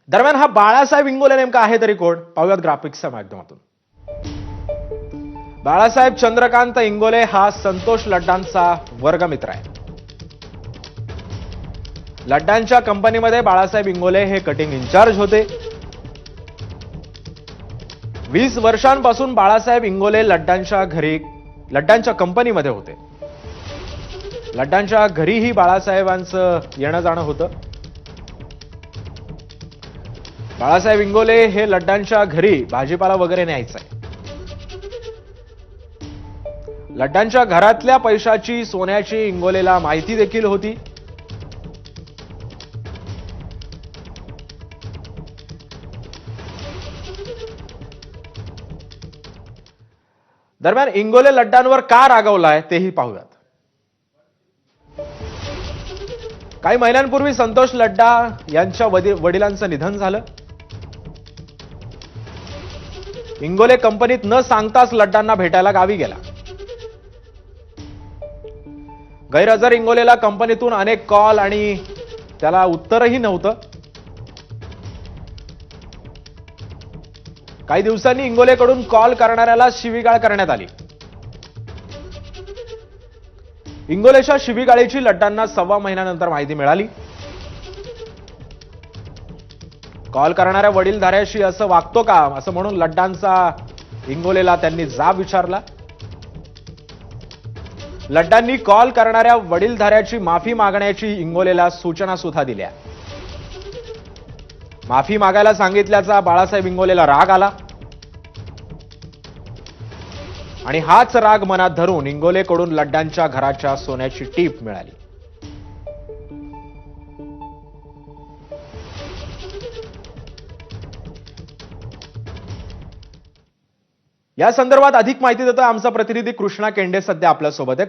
दरम्यान हा बाळासाहेब इंगोले नेमका आहे तरी कोण, पाहूयात ग्राफिक्सच्या माध्यमातून. बाळासाहेब चंद्रकांत इंगोले हा संतोष लड्डांचा वर्गमित्र आहे. लड्डांच्या कंपनीमध्ये बाळासाहेब इंगोले हे कटिंग इन्चार्ज होते. 20 वर्षांपासून बाळासाहेब इंगोले लड्डांच्या कंपनीमध्ये होते. लड्डांच्या घरीही बाळासाहेबांचं येणं जाणं होतं. बाळासाहेब इंगोले हे लड्डांच्या घरी भाजीपाला वगैरे न्यायचंय. लड्डांच्या घरातल्या पैशाची, सोन्याची इंगोलेला माहिती देखील होती. दरम्यान इंगोले लड्डांवर का रागावलाय तेही पाहूयात. काही महिन्यांपूर्वी संतोष लड्डा यांच्या वडिलांचं निधन झालं. इंगोले कंपनीत न सांगताच लड्डांना भेटायला गावी गेला. गैरहजर इंगोलेला कंपनीतून अनेक कॉल आणि त्याला उत्तरही नव्हतं. काही दिवसांनी इंगोलेकडून कॉल करणाऱ्याला शिवीगाळ करण्यात आली. इंगोलेच्या शिवीगाळीची लड्डांना 1.25 महिन्यानंतर माहिती मिळाली. कॉल करणाऱ्या वडीलधाऱ्याशी असं वागतो का, असं म्हणून लड्डांचा इंगोलेला त्यांनी जाब विचारला. लड्डांनी कॉल करणाऱ्या वडीलधाऱ्याची माफी मागण्याची इंगोलेला सूचना सुद्धा दिल्या. माफी मागायला सांगितल्याचा बाळासाहेब इंगोलेला राग आला आणि हाच राग मनात धरून इंगोलेकडून लड्डांच्या घराच्या सोन्याची टीप मिळाली. या संदर्भात अधिक माहिती देतोय आमचा प्रतिनिधी कृष्णा केंडे, सध्या आपल्यासोबत आहे.